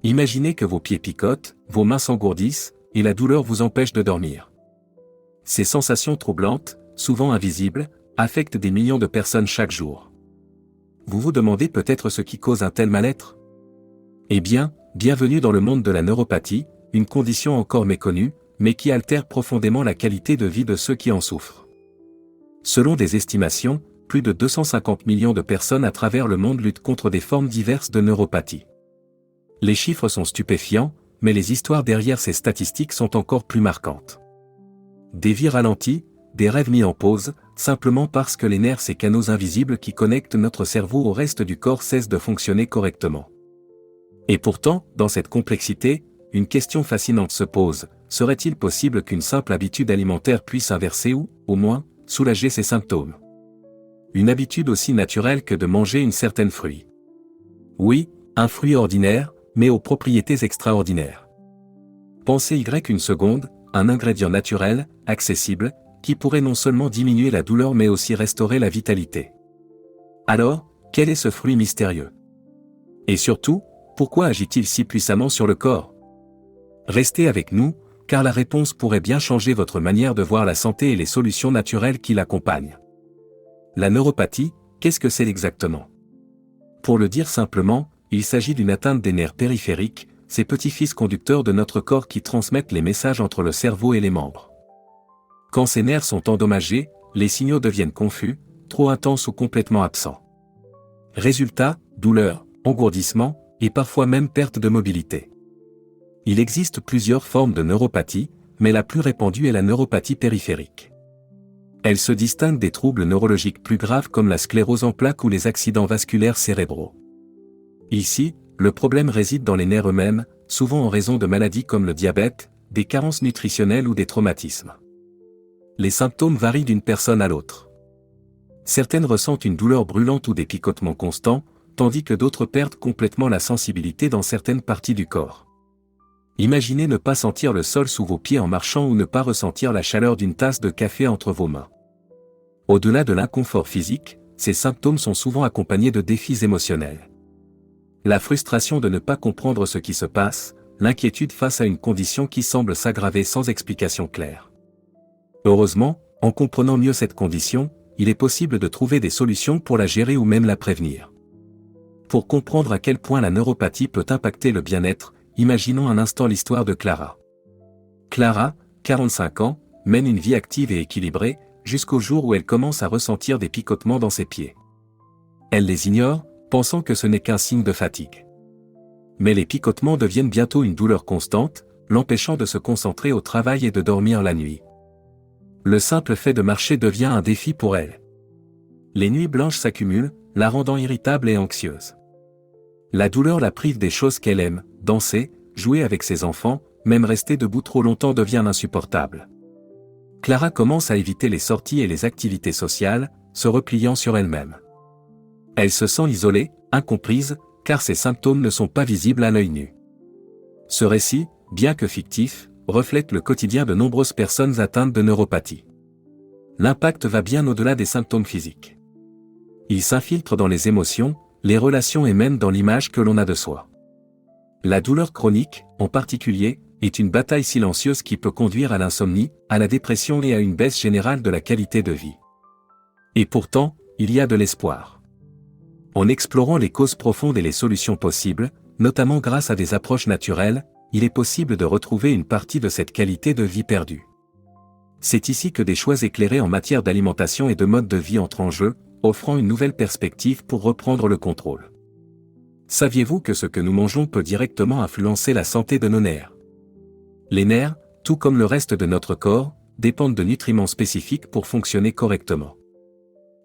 Imaginez que vos pieds picotent, vos mains s'engourdissent, et la douleur vous empêche de dormir. Ces sensations troublantes, souvent invisibles, affectent des millions de personnes chaque jour. Vous vous demandez peut-être ce qui cause un tel mal-être? Eh bien, bienvenue dans le monde de la neuropathie, une condition encore méconnue, mais qui altère profondément la qualité de vie de ceux qui en souffrent. Selon des estimations, plus de 250 millions de personnes à travers le monde luttent contre des formes diverses de neuropathie. Les chiffres sont stupéfiants, mais les histoires derrière ces statistiques sont encore plus marquantes. Des vies ralenties, des rêves mis en pause, simplement parce que les nerfs, ces canaux invisibles qui connectent notre cerveau au reste du corps, cessent de fonctionner correctement. Et pourtant, dans cette complexité, une question fascinante se pose: serait-il possible qu'une simple habitude alimentaire puisse inverser ou, au moins, soulager ces symptômes? Une habitude aussi naturelle que de manger une certaine fruit. Oui, un fruit ordinaire, mais aux propriétés extraordinaires. Pensez une seconde, un ingrédient naturel, accessible, qui pourrait non seulement diminuer la douleur mais aussi restaurer la vitalité. Alors, quel est ce fruit mystérieux? Et surtout, pourquoi agit-il si puissamment sur le corps? Restez avec nous, car la réponse pourrait bien changer votre manière de voir la santé et les solutions naturelles qui l'accompagnent. La neuropathie, qu'est-ce que c'est exactement? Pour le dire simplement, il s'agit d'une atteinte des nerfs périphériques, ces petits fils conducteurs de notre corps qui transmettent les messages entre le cerveau et les membres. Quand ces nerfs sont endommagés, les signaux deviennent confus, trop intenses ou complètement absents. Résultat, douleur, engourdissement, et parfois même perte de mobilité. Il existe plusieurs formes de neuropathie, mais la plus répandue est la neuropathie périphérique. Elle se distingue des troubles neurologiques plus graves comme la sclérose en plaques ou les accidents vasculaires cérébraux. Ici, le problème réside dans les nerfs eux-mêmes, souvent en raison de maladies comme le diabète, des carences nutritionnelles ou des traumatismes. Les symptômes varient d'une personne à l'autre. Certaines ressentent une douleur brûlante ou des picotements constants, tandis que d'autres perdent complètement la sensibilité dans certaines parties du corps. Imaginez ne pas sentir le sol sous vos pieds en marchant ou ne pas ressentir la chaleur d'une tasse de café entre vos mains. Au-delà de l'inconfort physique, ces symptômes sont souvent accompagnés de défis émotionnels. La frustration de ne pas comprendre ce qui se passe, l'inquiétude face à une condition qui semble s'aggraver sans explication claire. Heureusement, en comprenant mieux cette condition, il est possible de trouver des solutions pour la gérer ou même la prévenir. Pour comprendre à quel point la neuropathie peut impacter le bien-être, imaginons un instant l'histoire de Clara. Clara, 45 ans, mène une vie active et équilibrée, jusqu'au jour où elle commence à ressentir des picotements dans ses pieds. Elle les ignore, pensant que ce n'est qu'un signe de fatigue. Mais les picotements deviennent bientôt une douleur constante, l'empêchant de se concentrer au travail et de dormir la nuit. Le simple fait de marcher devient un défi pour elle. Les nuits blanches s'accumulent, la rendant irritable et anxieuse. La douleur la prive des choses qu'elle aime, danser, jouer avec ses enfants, même rester debout trop longtemps devient insupportable. Clara commence à éviter les sorties et les activités sociales, se repliant sur elle-même. Elle se sent isolée, incomprise, car ses symptômes ne sont pas visibles à l'œil nu. Ce récit, bien que fictif, reflète le quotidien de nombreuses personnes atteintes de neuropathie. L'impact va bien au-delà des symptômes physiques. Il s'infiltre dans les émotions, les relations et même dans l'image que l'on a de soi. La douleur chronique, en particulier, est une bataille silencieuse qui peut conduire à l'insomnie, à la dépression et à une baisse générale de la qualité de vie. Et pourtant, il y a de l'espoir. En explorant les causes profondes et les solutions possibles, notamment grâce à des approches naturelles, il est possible de retrouver une partie de cette qualité de vie perdue. C'est ici que des choix éclairés en matière d'alimentation et de mode de vie entrent en jeu, offrant une nouvelle perspective pour reprendre le contrôle. Saviez-vous que ce que nous mangeons peut directement influencer la santé de nos nerfs? Les nerfs, tout comme le reste de notre corps, dépendent de nutriments spécifiques pour fonctionner correctement.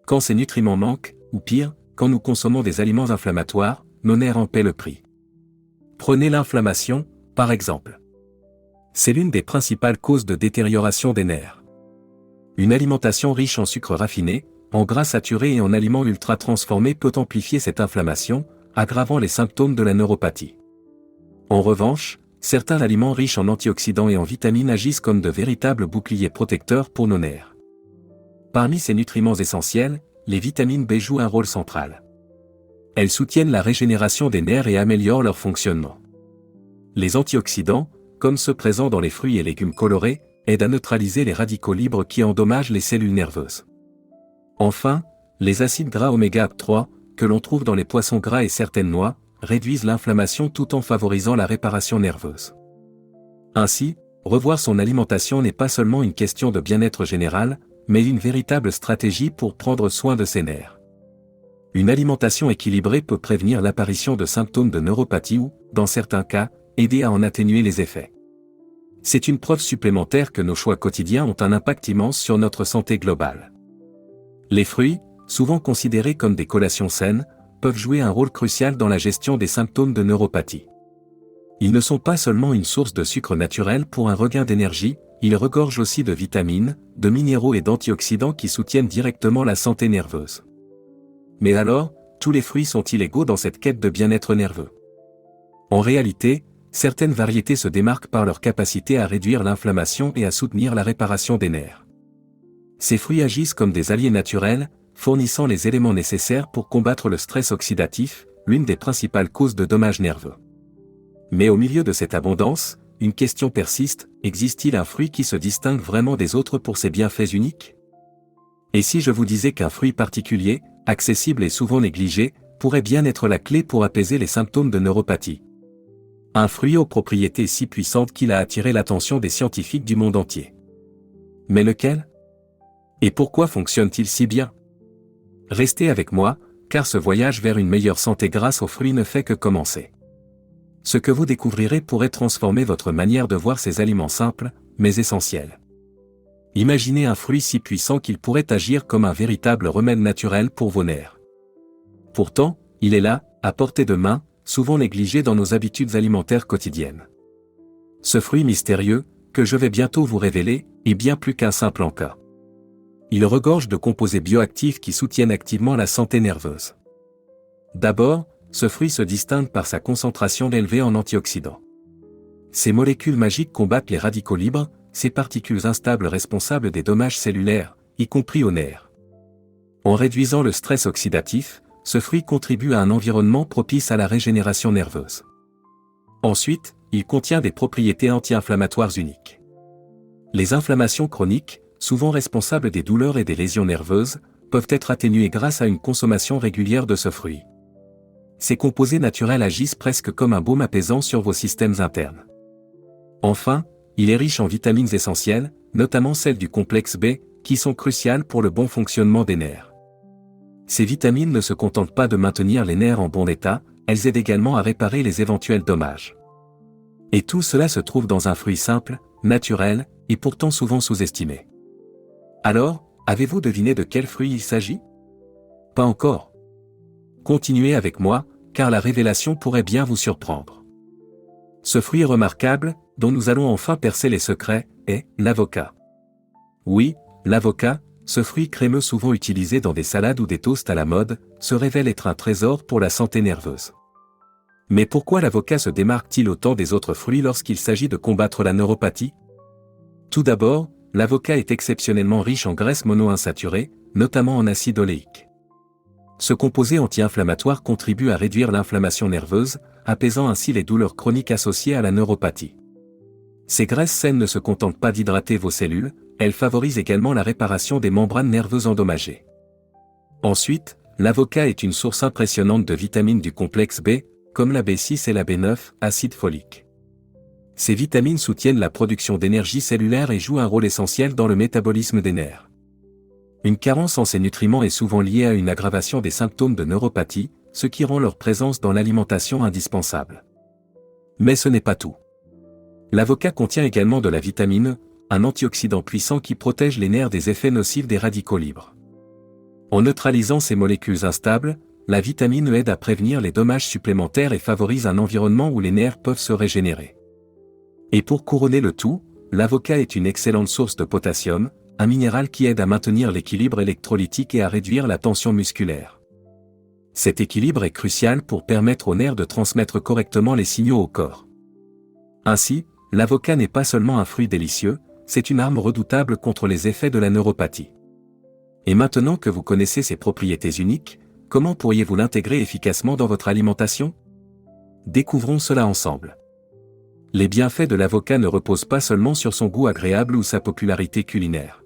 Quand ces nutriments manquent, ou pire, quand nous consommons des aliments inflammatoires, nos nerfs en paient le prix. Prenez l'inflammation, par exemple. C'est l'une des principales causes de détérioration des nerfs. Une alimentation riche en sucre raffiné, en gras saturés et en aliments ultra transformés peut amplifier cette inflammation, aggravant les symptômes de la neuropathie. En revanche, certains aliments riches en antioxydants et en vitamines agissent comme de véritables boucliers protecteurs pour nos nerfs. Parmi ces nutriments essentiels, les vitamines B jouent un rôle central. Elles soutiennent la régénération des nerfs et améliorent leur fonctionnement. Les antioxydants, comme ceux présents dans les fruits et légumes colorés, aident à neutraliser les radicaux libres qui endommagent les cellules nerveuses. Enfin, les acides gras oméga 3, que l'on trouve dans les poissons gras et certaines noix, réduisent l'inflammation tout en favorisant la réparation nerveuse. Ainsi, revoir son alimentation n'est pas seulement une question de bien-être général, mais une véritable stratégie pour prendre soin de ses nerfs. Une alimentation équilibrée peut prévenir l'apparition de symptômes de neuropathie ou, dans certains cas, aider à en atténuer les effets. C'est une preuve supplémentaire que nos choix quotidiens ont un impact immense sur notre santé globale. Les fruits, souvent considérés comme des collations saines, peuvent jouer un rôle crucial dans la gestion des symptômes de neuropathie. Ils ne sont pas seulement une source de sucre naturel pour un regain d'énergie, ils regorgent aussi de vitamines, de minéraux et d'antioxydants qui soutiennent directement la santé nerveuse. Mais alors, tous les fruits sont-ils égaux dans cette quête de bien-être nerveux? En réalité, certaines variétés se démarquent par leur capacité à réduire l'inflammation et à soutenir la réparation des nerfs. Ces fruits agissent comme des alliés naturels, fournissant les éléments nécessaires pour combattre le stress oxydatif, l'une des principales causes de dommages nerveux. Mais au milieu de cette abondance, une question persiste, existe-t-il un fruit qui se distingue vraiment des autres pour ses bienfaits uniques? Et si je vous disais qu'un fruit particulier, accessible et souvent négligé, pourrait bien être la clé pour apaiser les symptômes de neuropathie? Un fruit aux propriétés si puissantes qu'il a attiré l'attention des scientifiques du monde entier. Mais lequel? Et pourquoi fonctionne-t-il si bien? Restez avec moi, car ce voyage vers une meilleure santé grâce aux fruits ne fait que commencer. Ce que vous découvrirez pourrait transformer votre manière de voir ces aliments simples, mais essentiels. Imaginez un fruit si puissant qu'il pourrait agir comme un véritable remède naturel pour vos nerfs. Pourtant, il est là, à portée de main, souvent négligé dans nos habitudes alimentaires quotidiennes. Ce fruit mystérieux, que je vais bientôt vous révéler, est bien plus qu'un simple encas. Il regorge de composés bioactifs qui soutiennent activement la santé nerveuse. D'abord, ce fruit se distingue par sa concentration élevée en antioxydants. Ces molécules magiques combattent les radicaux libres, ces particules instables responsables des dommages cellulaires, y compris aux nerfs. En réduisant le stress oxydatif, ce fruit contribue à un environnement propice à la régénération nerveuse. Ensuite, il contient des propriétés anti-inflammatoires uniques. Les inflammations chroniques, souvent responsables des douleurs et des lésions nerveuses, peuvent être atténuées grâce à une consommation régulière de ce fruit. Ces composés naturels agissent presque comme un baume apaisant sur vos systèmes internes. Enfin, il est riche en vitamines essentielles, notamment celles du complexe B, qui sont cruciales pour le bon fonctionnement des nerfs. Ces vitamines ne se contentent pas de maintenir les nerfs en bon état, elles aident également à réparer les éventuels dommages. Et tout cela se trouve dans un fruit simple, naturel, et pourtant souvent sous-estimé. Alors, avez-vous deviné de quel fruit il s'agit? Pas encore. Continuez avec moi, car la révélation pourrait bien vous surprendre. Ce fruit remarquable, dont nous allons enfin percer les secrets, est l'avocat. Oui, l'avocat, ce fruit crémeux souvent utilisé dans des salades ou des toasts à la mode, se révèle être un trésor pour la santé nerveuse. Mais pourquoi l'avocat se démarque-t-il autant des autres fruits lorsqu'il s'agit de combattre la neuropathie? Tout d'abord, l'avocat est exceptionnellement riche en graisses monoinsaturées, notamment en acide oléique. Ce composé anti-inflammatoire contribue à réduire l'inflammation nerveuse, apaisant ainsi les douleurs chroniques associées à la neuropathie. Ces graisses saines ne se contentent pas d'hydrater vos cellules, elles favorisent également la réparation des membranes nerveuses endommagées. Ensuite, l'avocat est une source impressionnante de vitamines du complexe B, comme la B6 et la B9, acide folique. Ces vitamines soutiennent la production d'énergie cellulaire et jouent un rôle essentiel dans le métabolisme des nerfs. Une carence en ces nutriments est souvent liée à une aggravation des symptômes de neuropathie, ce qui rend leur présence dans l'alimentation indispensable. Mais ce n'est pas tout. L'avocat contient également de la vitamine E, un antioxydant puissant qui protège les nerfs des effets nocifs des radicaux libres. En neutralisant ces molécules instables, la vitamine E aide à prévenir les dommages supplémentaires et favorise un environnement où les nerfs peuvent se régénérer. Et pour couronner le tout, l'avocat est une excellente source de potassium, un minéral qui aide à maintenir l'équilibre électrolytique et à réduire la tension musculaire. Cet équilibre est crucial pour permettre aux nerfs de transmettre correctement les signaux au corps. Ainsi, l'avocat n'est pas seulement un fruit délicieux, c'est une arme redoutable contre les effets de la neuropathie. Et maintenant que vous connaissez ses propriétés uniques, comment pourriez-vous l'intégrer efficacement dans votre alimentation? Découvrons cela ensemble. Les bienfaits de l'avocat ne reposent pas seulement sur son goût agréable ou sa popularité culinaire.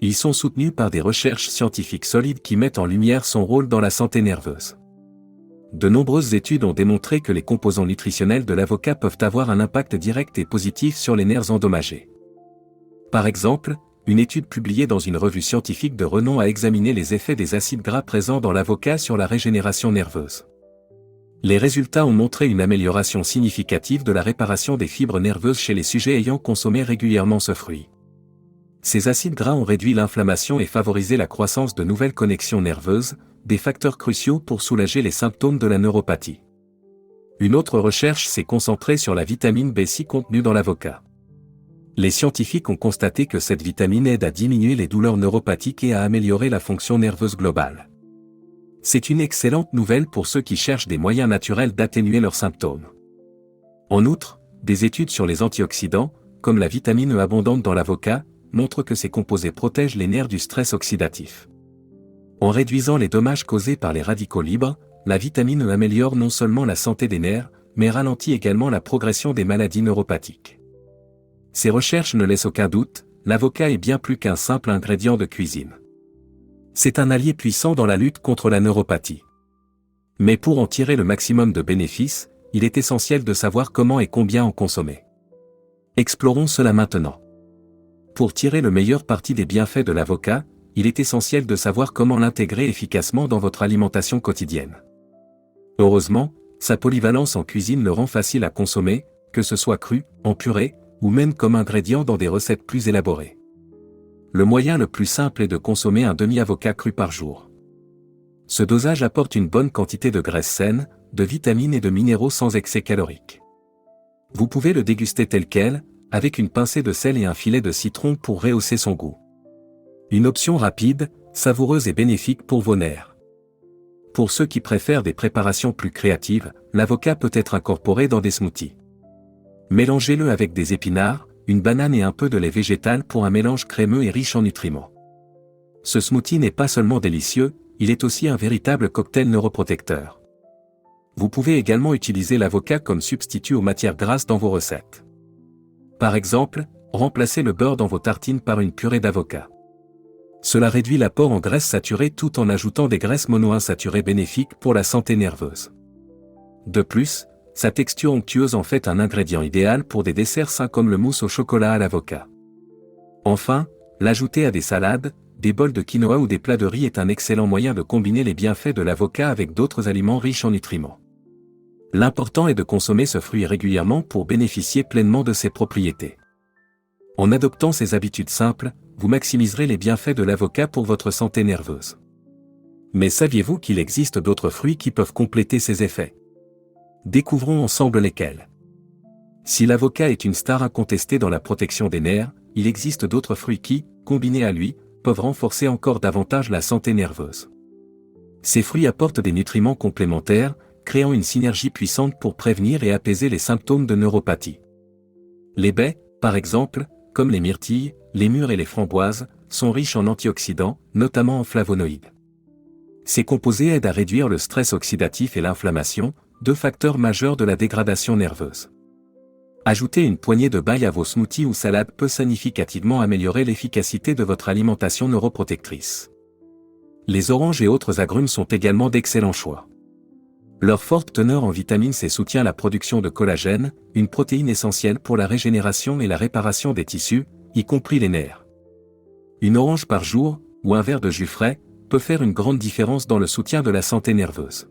Ils sont soutenus par des recherches scientifiques solides qui mettent en lumière son rôle dans la santé nerveuse. De nombreuses études ont démontré que les composants nutritionnels de l'avocat peuvent avoir un impact direct et positif sur les nerfs endommagés. Par exemple, une étude publiée dans une revue scientifique de renom a examiné les effets des acides gras présents dans l'avocat sur la régénération nerveuse. Les résultats ont montré une amélioration significative de la réparation des fibres nerveuses chez les sujets ayant consommé régulièrement ce fruit. Ces acides gras ont réduit l'inflammation et favorisé la croissance de nouvelles connexions nerveuses, des facteurs cruciaux pour soulager les symptômes de la neuropathie. Une autre recherche s'est concentrée sur la vitamine B6 contenue dans l'avocat. Les scientifiques ont constaté que cette vitamine aide à diminuer les douleurs neuropathiques et à améliorer la fonction nerveuse globale. C'est une excellente nouvelle pour ceux qui cherchent des moyens naturels d'atténuer leurs symptômes. En outre, des études sur les antioxydants, comme la vitamine E abondante dans l'avocat, montrent que ces composés protègent les nerfs du stress oxydatif. En réduisant les dommages causés par les radicaux libres, la vitamine E améliore non seulement la santé des nerfs, mais ralentit également la progression des maladies neuropathiques. Ces recherches ne laissent aucun doute, l'avocat est bien plus qu'un simple ingrédient de cuisine. C'est un allié puissant dans la lutte contre la neuropathie. Mais pour en tirer le maximum de bénéfices, il est essentiel de savoir comment et combien en consommer. Explorons cela maintenant. Pour tirer le meilleur parti des bienfaits de l'avocat, il est essentiel de savoir comment l'intégrer efficacement dans votre alimentation quotidienne. Heureusement, sa polyvalence en cuisine le rend facile à consommer, que ce soit cru, en purée, ou même comme ingrédient dans des recettes plus élaborées. Le moyen le plus simple est de consommer un demi-avocat cru par jour. Ce dosage apporte une bonne quantité de graisses saines, de vitamines et de minéraux sans excès calorique. Vous pouvez le déguster tel quel, avec une pincée de sel et un filet de citron pour rehausser son goût. Une option rapide, savoureuse et bénéfique pour vos nerfs. Pour ceux qui préfèrent des préparations plus créatives, l'avocat peut être incorporé dans des smoothies. Mélangez-le avec des épinards, une banane et un peu de lait végétal pour un mélange crémeux et riche en nutriments. Ce smoothie n'est pas seulement délicieux, il est aussi un véritable cocktail neuroprotecteur. Vous pouvez également utiliser l'avocat comme substitut aux matières grasses dans vos recettes. Par exemple, remplacez le beurre dans vos tartines par une purée d'avocat. Cela réduit l'apport en graisses saturées tout en ajoutant des graisses monoinsaturées bénéfiques pour la santé nerveuse. De plus, sa texture onctueuse en fait un ingrédient idéal pour des desserts sains comme le mousse au chocolat à l'avocat. Enfin, l'ajouter à des salades, des bols de quinoa ou des plats de riz est un excellent moyen de combiner les bienfaits de l'avocat avec d'autres aliments riches en nutriments. L'important est de consommer ce fruit régulièrement pour bénéficier pleinement de ses propriétés. En adoptant ces habitudes simples, vous maximiserez les bienfaits de l'avocat pour votre santé nerveuse. Mais saviez-vous qu'il existe d'autres fruits qui peuvent compléter ces effets ? Découvrons ensemble lesquels. Si l'avocat est une star incontestée dans la protection des nerfs, il existe d'autres fruits qui, combinés à lui, peuvent renforcer encore davantage la santé nerveuse. Ces fruits apportent des nutriments complémentaires, créant une synergie puissante pour prévenir et apaiser les symptômes de neuropathie. Les baies, par exemple, comme les myrtilles, les mûres et les framboises, sont riches en antioxydants, notamment en flavonoïdes. Ces composés aident à réduire le stress oxydatif et l'inflammation, deux facteurs majeurs de la dégradation nerveuse. Ajouter une poignée de bail à vos smoothies ou salades peut significativement améliorer l'efficacité de votre alimentation neuroprotectrice. Les oranges et autres agrumes sont également d'excellents choix. Leur forte teneur en vitamine C soutient la production de collagène, une protéine essentielle pour la régénération et la réparation des tissus, y compris les nerfs. Une orange par jour, ou un verre de jus frais, peut faire une grande différence dans le soutien de la santé nerveuse.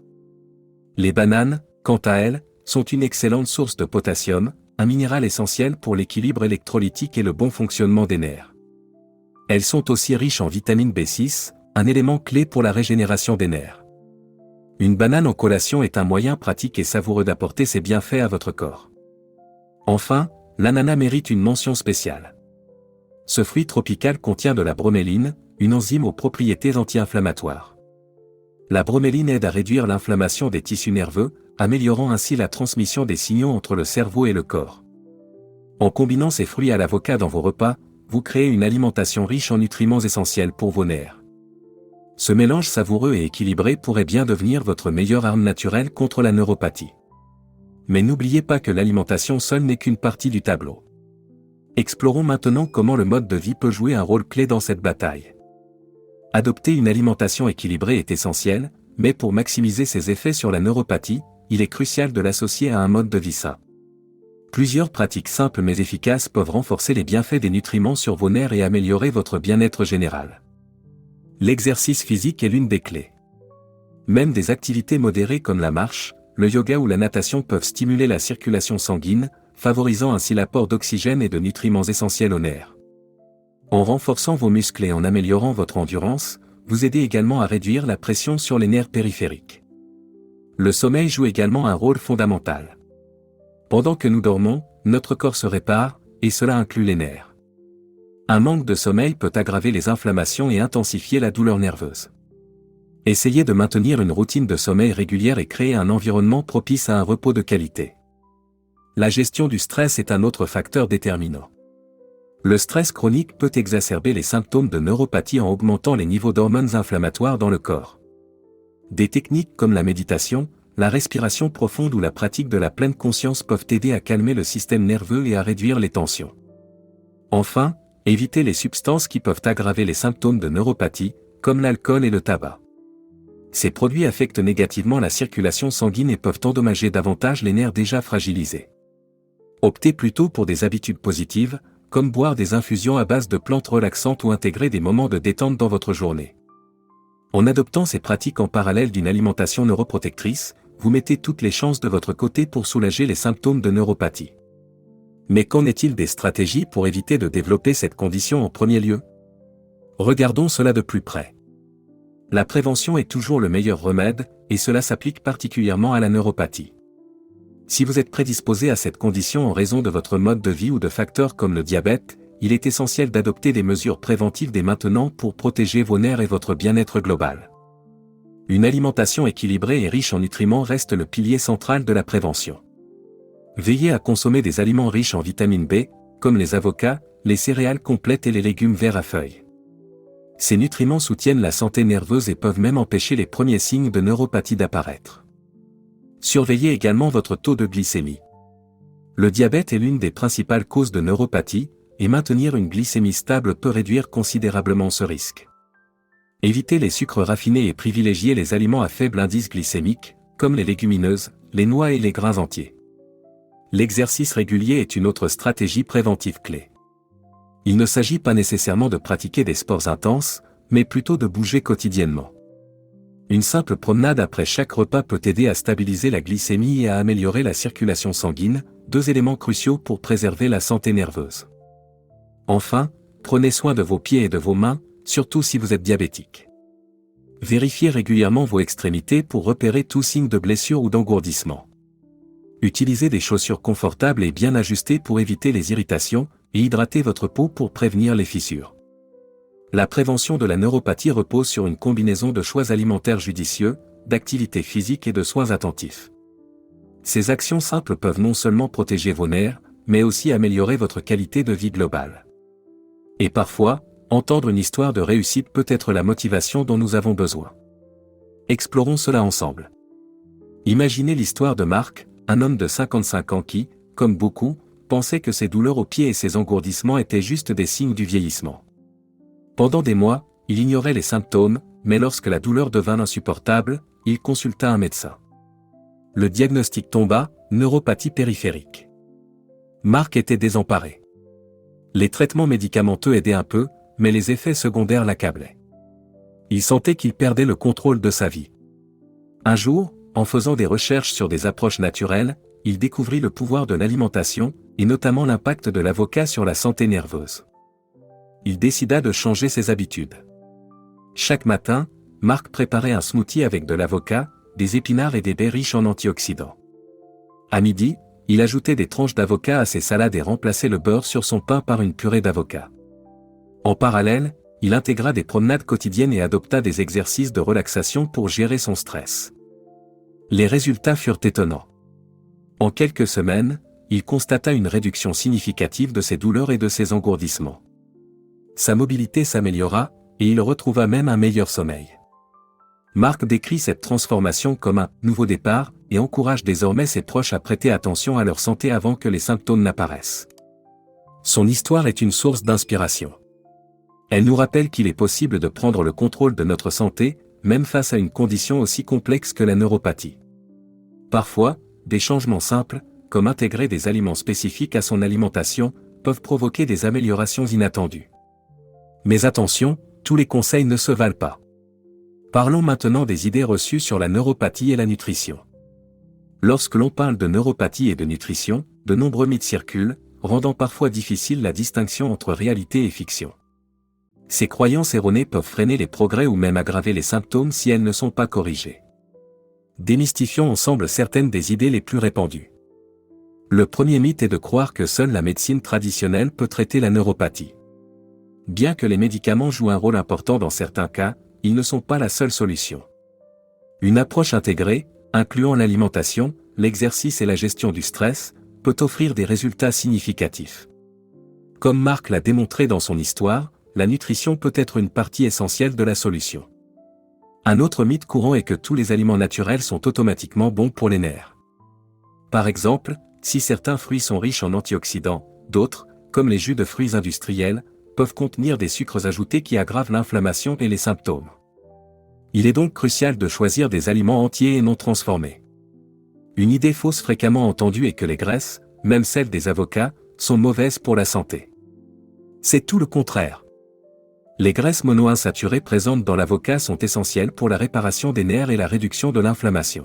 Les bananes, quant à elles, sont une excellente source de potassium, un minéral essentiel pour l'équilibre électrolytique et le bon fonctionnement des nerfs. Elles sont aussi riches en vitamine B6, un élément clé pour la régénération des nerfs. Une banane en collation est un moyen pratique et savoureux d'apporter ses bienfaits à votre corps. Enfin, l'ananas mérite une mention spéciale. Ce fruit tropical contient de la broméline, une enzyme aux propriétés anti-inflammatoires. La broméline aide à réduire l'inflammation des tissus nerveux, améliorant ainsi la transmission des signaux entre le cerveau et le corps. En combinant ces fruits à l'avocat dans vos repas, vous créez une alimentation riche en nutriments essentiels pour vos nerfs. Ce mélange savoureux et équilibré pourrait bien devenir votre meilleure arme naturelle contre la neuropathie. Mais n'oubliez pas que l'alimentation seule n'est qu'une partie du tableau. Explorons maintenant comment le mode de vie peut jouer un rôle clé dans cette bataille. Adopter une alimentation équilibrée est essentiel, mais pour maximiser ses effets sur la neuropathie, il est crucial de l'associer à un mode de vie sain. Plusieurs pratiques simples mais efficaces peuvent renforcer les bienfaits des nutriments sur vos nerfs et améliorer votre bien-être général. L'exercice physique est l'une des clés. Même des activités modérées comme la marche, le yoga ou la natation peuvent stimuler la circulation sanguine, favorisant ainsi l'apport d'oxygène et de nutriments essentiels aux nerfs. En renforçant vos muscles et en améliorant votre endurance, vous aidez également à réduire la pression sur les nerfs périphériques. Le sommeil joue également un rôle fondamental. Pendant que nous dormons, notre corps se répare, et cela inclut les nerfs. Un manque de sommeil peut aggraver les inflammations et intensifier la douleur nerveuse. Essayez de maintenir une routine de sommeil régulière et créer un environnement propice à un repos de qualité. La gestion du stress est un autre facteur déterminant. Le stress chronique peut exacerber les symptômes de neuropathie en augmentant les niveaux d'hormones inflammatoires dans le corps. Des techniques comme la méditation, la respiration profonde ou la pratique de la pleine conscience peuvent aider à calmer le système nerveux et à réduire les tensions. Enfin, évitez les substances qui peuvent aggraver les symptômes de neuropathie, comme l'alcool et le tabac. Ces produits affectent négativement la circulation sanguine et peuvent endommager davantage les nerfs déjà fragilisés. Optez plutôt pour des habitudes positives, comme boire des infusions à base de plantes relaxantes ou intégrer des moments de détente dans votre journée. En adoptant ces pratiques en parallèle d'une alimentation neuroprotectrice, vous mettez toutes les chances de votre côté pour soulager les symptômes de neuropathie. Mais qu'en est-il des stratégies pour éviter de développer cette condition en premier lieu? Regardons cela de plus près. La prévention est toujours le meilleur remède, et cela s'applique particulièrement à la neuropathie. Si vous êtes prédisposé à cette condition en raison de votre mode de vie ou de facteurs comme le diabète, il est essentiel d'adopter des mesures préventives dès maintenant pour protéger vos nerfs et votre bien-être global. Une alimentation équilibrée et riche en nutriments reste le pilier central de la prévention. Veillez à consommer des aliments riches en vitamine B, comme les avocats, les céréales complètes et les légumes verts à feuilles. Ces nutriments soutiennent la santé nerveuse et peuvent même empêcher les premiers signes de neuropathie d'apparaître. Surveillez également votre taux de glycémie. Le diabète est l'une des principales causes de neuropathie, et maintenir une glycémie stable peut réduire considérablement ce risque. Évitez les sucres raffinés et privilégiez les aliments à faible indice glycémique, comme les légumineuses, les noix et les grains entiers. L'exercice régulier est une autre stratégie préventive clé. Il ne s'agit pas nécessairement de pratiquer des sports intenses, mais plutôt de bouger quotidiennement. Une simple promenade après chaque repas peut aider à stabiliser la glycémie et à améliorer la circulation sanguine, deux éléments cruciaux pour préserver la santé nerveuse. Enfin, prenez soin de vos pieds et de vos mains, surtout si vous êtes diabétique. Vérifiez régulièrement vos extrémités pour repérer tout signe de blessure ou d'engourdissement. Utilisez des chaussures confortables et bien ajustées pour éviter les irritations, et hydratez votre peau pour prévenir les fissures. La prévention de la neuropathie repose sur une combinaison de choix alimentaires judicieux, d'activités physiques et de soins attentifs. Ces actions simples peuvent non seulement protéger vos nerfs, mais aussi améliorer votre qualité de vie globale. Et parfois, entendre une histoire de réussite peut être la motivation dont nous avons besoin. Explorons cela ensemble. Imaginez l'histoire de Marc, un homme de 55 ans qui, comme beaucoup, pensait que ses douleurs aux pieds et ses engourdissements étaient juste des signes du vieillissement. Pendant des mois, il ignorait les symptômes, mais lorsque la douleur devint insupportable, il consulta un médecin. Le diagnostic tomba, neuropathie périphérique. Marc était désemparé. Les traitements médicamenteux aidaient un peu, mais les effets secondaires l'accablaient. Il sentait qu'il perdait le contrôle de sa vie. Un jour, en faisant des recherches sur des approches naturelles, il découvrit le pouvoir de l'alimentation, et notamment l'impact de l'avocat sur la santé nerveuse. Il décida de changer ses habitudes. Chaque matin, Marc préparait un smoothie avec de l'avocat, des épinards et des baies riches en antioxydants. À midi, il ajoutait des tranches d'avocat à ses salades et remplaçait le beurre sur son pain par une purée d'avocat. En parallèle, il intégra des promenades quotidiennes et adopta des exercices de relaxation pour gérer son stress. Les résultats furent étonnants. En quelques semaines, il constata une réduction significative de ses douleurs et de ses engourdissements. Sa mobilité s'améliora, et il retrouva même un meilleur sommeil. Marc décrit cette transformation comme un « nouveau départ » et encourage désormais ses proches à prêter attention à leur santé avant que les symptômes n'apparaissent. Son histoire est une source d'inspiration. Elle nous rappelle qu'il est possible de prendre le contrôle de notre santé, même face à une condition aussi complexe que la neuropathie. Parfois, des changements simples, comme intégrer des aliments spécifiques à son alimentation, peuvent provoquer des améliorations inattendues. Mais attention, tous les conseils ne se valent pas. Parlons maintenant des idées reçues sur la neuropathie et la nutrition. Lorsque l'on parle de neuropathie et de nutrition, de nombreux mythes circulent, rendant parfois difficile la distinction entre réalité et fiction. Ces croyances erronées peuvent freiner les progrès ou même aggraver les symptômes si elles ne sont pas corrigées. Démystifions ensemble certaines des idées les plus répandues. Le premier mythe est de croire que seule la médecine traditionnelle peut traiter la neuropathie. Bien que les médicaments jouent un rôle important dans certains cas, ils ne sont pas la seule solution. Une approche intégrée, incluant l'alimentation, l'exercice et la gestion du stress, peut offrir des résultats significatifs. Comme Marc l'a démontré dans son histoire, la nutrition peut être une partie essentielle de la solution. Un autre mythe courant est que tous les aliments naturels sont automatiquement bons pour les nerfs. Par exemple, si certains fruits sont riches en antioxydants, d'autres, comme les jus de fruits industriels, peuvent contenir des sucres ajoutés qui aggravent l'inflammation et les symptômes. Il est donc crucial de choisir des aliments entiers et non transformés. Une idée fausse fréquemment entendue est que les graisses, même celles des avocats, sont mauvaises pour la santé. C'est tout le contraire. Les graisses monoinsaturées présentes dans l'avocat sont essentielles pour la réparation des nerfs et la réduction de l'inflammation.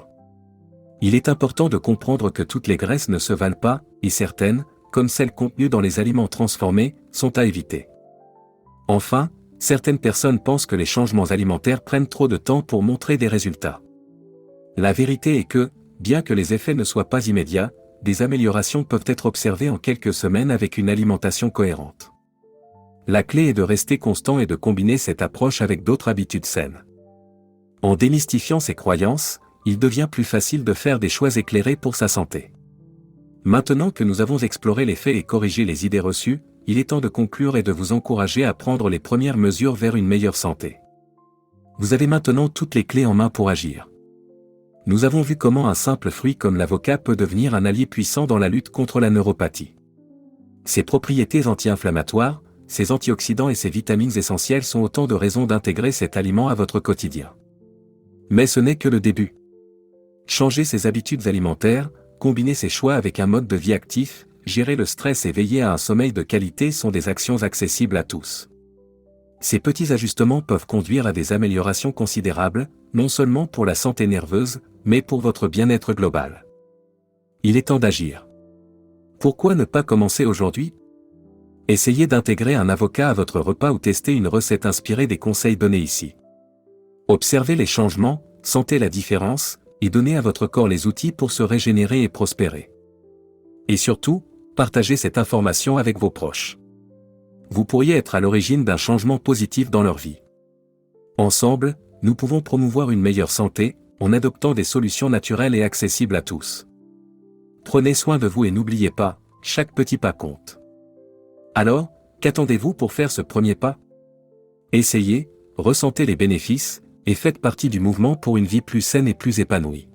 Il est important de comprendre que toutes les graisses ne se valent pas, et certaines, comme celles contenues dans les aliments transformés, sont à éviter. Enfin, certaines personnes pensent que les changements alimentaires prennent trop de temps pour montrer des résultats. La vérité est que, bien que les effets ne soient pas immédiats, des améliorations peuvent être observées en quelques semaines avec une alimentation cohérente. La clé est de rester constant et de combiner cette approche avec d'autres habitudes saines. En démystifiant ces croyances, il devient plus facile de faire des choix éclairés pour sa santé. Maintenant que nous avons exploré les faits et corrigé les idées reçues, il est temps de conclure et de vous encourager à prendre les premières mesures vers une meilleure santé. Vous avez maintenant toutes les clés en main pour agir. Nous avons vu comment un simple fruit comme l'avocat peut devenir un allié puissant dans la lutte contre la neuropathie. Ses propriétés anti-inflammatoires, ses antioxydants et ses vitamines essentielles sont autant de raisons d'intégrer cet aliment à votre quotidien. Mais ce n'est que le début. Changer ses habitudes alimentaires, combiner ses choix avec un mode de vie actif, gérer le stress et veiller à un sommeil de qualité sont des actions accessibles à tous. Ces petits ajustements peuvent conduire à des améliorations considérables, non seulement pour la santé nerveuse, mais pour votre bien-être global. Il est temps d'agir. Pourquoi ne pas commencer aujourd'hui ? Essayez d'intégrer un avocat à votre repas ou testez une recette inspirée des conseils donnés ici. Observez les changements, sentez la différence, et donnez à votre corps les outils pour se régénérer et prospérer. Et surtout, partagez cette information avec vos proches. Vous pourriez être à l'origine d'un changement positif dans leur vie. Ensemble, nous pouvons promouvoir une meilleure santé, en adoptant des solutions naturelles et accessibles à tous. Prenez soin de vous et n'oubliez pas, chaque petit pas compte. Alors, qu'attendez-vous pour faire ce premier pas ? Essayez, ressentez les bénéfices, et faites partie du mouvement pour une vie plus saine et plus épanouie.